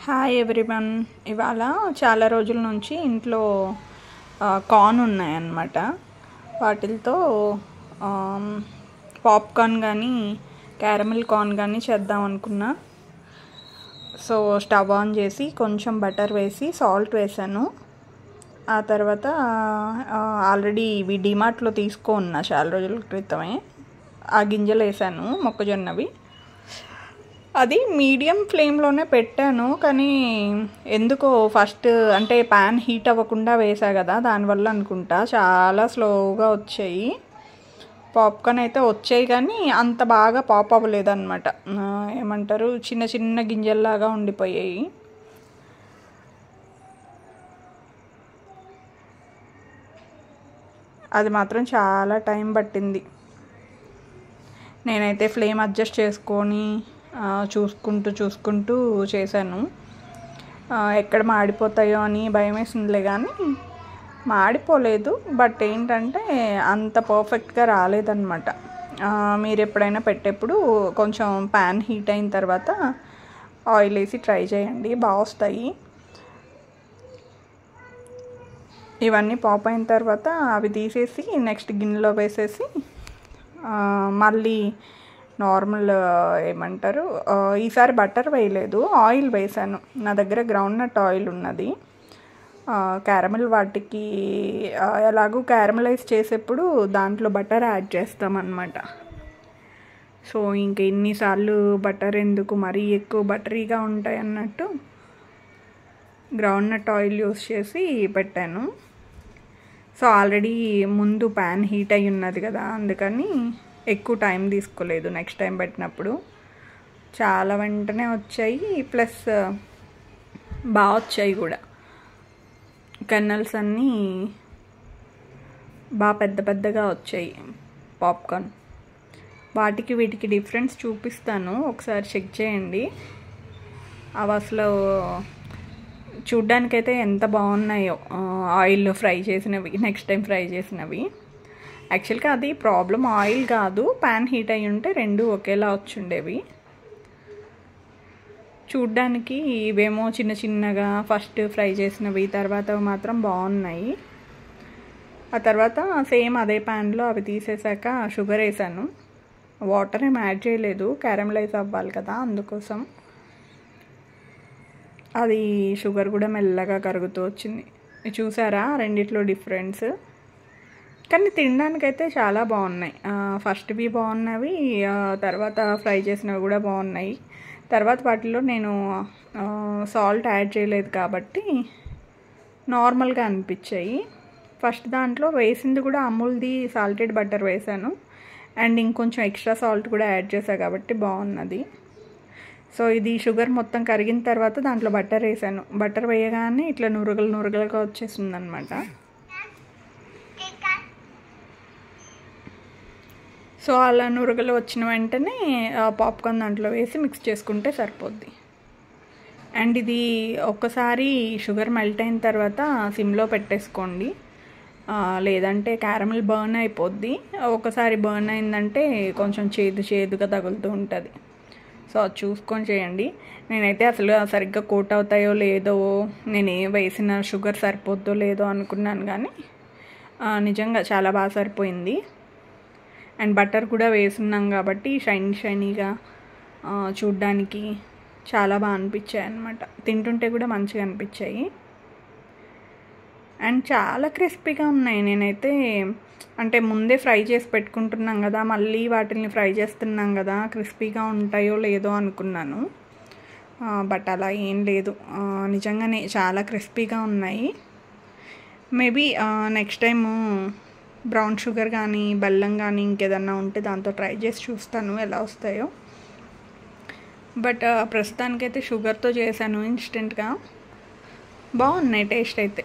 Hi everyone. ఇవాళ చాలా రోజుల నుంచి ఇంట్లో కార్న్ ఉన్నాయన్నమాట. వాటితో పాప్కార్న్ కానీ క్యారమిల్ కార్న్ కానీ చేద్దాం అనుకున్నా. సో స్టవ్ ఆన్ చేసి కొంచెం బటర్ వేసి సాల్ట్ వేసాను. ఆ తర్వాత ఆల్రెడీ ఇవి డిమార్ట్లో తీసుకున్నా చాలా రోజుల క్రితమే. ఆ గింజలు వేసాను, మొక్కజొన్నవి. అది మీడియం ఫ్లేమ్లోనే పెట్టాను, కానీ ఎందుకో ఫస్ట్ అంటే ప్యాన్ హీట్ అవ్వకుండా వేసా కదా, దానివల్ల అనుకుంటా చాలా స్లోగా వచ్చాయి. పాప్కార్న్ అయితే వచ్చాయి కానీ అంత బాగా పాప్ అవ్వలేదు అనమాట. ఏమంటారు, చిన్న చిన్న గింజల్లాగా ఉండిపోయాయి. అది మాత్రం చాలా టైం పట్టింది. నేనైతే ఫ్లేమ్ అడ్జస్ట్ చేసుకొని చూసుకుంటూ చేశాను. ఎక్కడ మాడిపోతాయో అని భయం వేసిందిలే, కానీ మాడిపోలేదు. బట్ ఏంటంటే అంత పర్ఫెక్ట్గా రాలేదన్నమాట. మీరు ఎప్పుడైనా పెట్టేప్పుడు కొంచెం ప్యాన్ హీట్ అయిన తర్వాత ఆయిల్ వేసి ట్రై చేయండి, బాగా వస్తాయి. ఇవన్నీ పాప్ అయిన తర్వాత అవి తీసేసి నెక్స్ట్ గిన్నెలో వేసేసి మళ్ళీ నార్మల్ ఏమంటారు, ఈసారి బటర్ వేయలేదు, ఆయిల్ వేసాను. నా దగ్గర గ్రౌండ్నట్ ఆయిల్ ఉన్నది. క్యారమిల్ వాటికి ఎలాగూ క్యారమలైజ్ చేసేప్పుడు దాంట్లో బటర్ యాడ్ చేస్తామన్నమాట. సో ఇంక ఎన్నిసార్లు బటర్ ఎందుకు, మరీ ఎక్కువ బటరీగా ఉంటాయి అన్నట్టు గ్రౌండ్నట్ ఆయిల్ యూస్ చేసి పెట్టాను. సో ఆల్రెడీ ముందు ప్యాన్ హీట్ అయి ఉన్నది కదా, అందుకని ఎక్కువ టైం తీసుకోలేదు. నెక్స్ట్ టైం పెట్టినప్పుడు చాలా వెంటనే వచ్చాయి, ప్లస్ బాగా వచ్చాయి కూడా. కర్నల్స్ అన్నీ బాగా పెద్ద పెద్దగా వచ్చాయి పాప్కార్న్. వాటికి వీటికి డిఫరెన్స్ చూపిస్తాను, ఒకసారి చెక్ చేయండి. అవి అసలు చూడ్డానికైతే ఎంత బాగున్నాయో, ఆయిల్లో ఫ్రై చేసినవి, నెక్స్ట్ టైం ఫ్రై చేసినవి. యాక్చువల్గా అది ప్రాబ్లం ఆయిల్ కాదు, ప్యాన్ హీట్ అయ్యి ఉంటే రెండు ఒకేలా వచ్చుండేవి. చూడ్డానికి ఇవేమో చిన్న చిన్నగా ఫస్ట్ ఫ్రై చేసినవి, తర్వాత మాత్రం బాగున్నాయి. ఆ తర్వాత సేమ్ అదే ప్యాన్లో అవి తీసేసాక షుగర్ వేసాను. వాటర్ ఏం యాడ్ చేయలేదు, క్యారమలైజ్ అవ్వాలి కదా, అందుకోసం. అది షుగర్ కూడా మెల్లగా కరుగుతూ వచ్చింది. చూసారా రెండిట్లో డిఫరెన్స్? కానీ తినడానికైతే చాలా బాగున్నాయి. ఫస్ట్వి బాగున్నవి, తర్వాత ఫ్రై చేసినవి కూడా బాగున్నాయి. తర్వాత వాటిలో నేను సాల్ట్ యాడ్ చేయలేదు కాబట్టి నార్మల్గా అనిపించాయి. ఫస్ట్ దాంట్లో వేసింది కూడా అమూల్ది సాల్టెడ్ బటర్ వేసాను, అండ్ ఇంకొంచెం ఎక్స్ట్రా సాల్ట్ కూడా యాడ్ చేశాను కాబట్టి బాగున్నది. సో ఇది షుగర్ మొత్తం కరిగిన తర్వాత దాంట్లో బటర్ వేసాను. బటర్ వేయగానే ఇట్లా నురగలుగా వచ్చేస్తుంది అనమాట. సో అలా నురగలు వచ్చిన వెంటనే పాప్కార్న్ దాంట్లో వేసి మిక్స్ చేసుకుంటే సరిపోద్ది. అండ్ ఇది ఒక్కసారి షుగర్ మెల్ట్ అయిన తర్వాత సిమ్లో పెట్టేసుకోండి, లేదంటే క్యారమిల్ బర్న్ అయిపోద్ది. ఒకసారి బర్న్ అయిందంటే కొంచెం చేదుగా తగులుతూ ఉంటుంది. సో అది చూసుకొని చేయండి. నేనైతే అసలు సరిగ్గా కోట్ అవుతాయో లేదో, నేను వేసిన షుగర్ సరిపోద్దో లేదో అనుకున్నాను, కానీ నిజంగా చాలా బాగా సరిపోయింది. అండ్ బటర్ కూడా వేసున్నాం కాబట్టి షైనీగా చూడ్డానికి చాలా బాగా అనిపించాయి అన్నమాట. తింటుంటే కూడా మంచిగా అనిపించాయి. అండ్ చాలా క్రిస్పీగా ఉన్నాయి. నేనైతే అంటే ముందే ఫ్రై చేసి పెట్టుకుంటున్నాం కదా, మళ్ళీ వాటిని ఫ్రై చేస్తున్నాం కదా, క్రిస్పీగా ఉంటాయో లేదో అనుకున్నాను. బట్ అలా ఏం లేదు, నిజంగానే చాలా క్రిస్పీగా ఉన్నాయి. Maybe next time brown sugar కానీ బెల్లం కానీ ఇంకేదన్నా ఉంటే దాంతో ట్రై చేసి చూస్తాను ఎలా వస్తాయో. బట్ ప్రస్తుతానికైతే షుగర్తో చేశాను ఇన్స్టెంట్గా. బాగున్నాయి టేస్ట్ అయితే.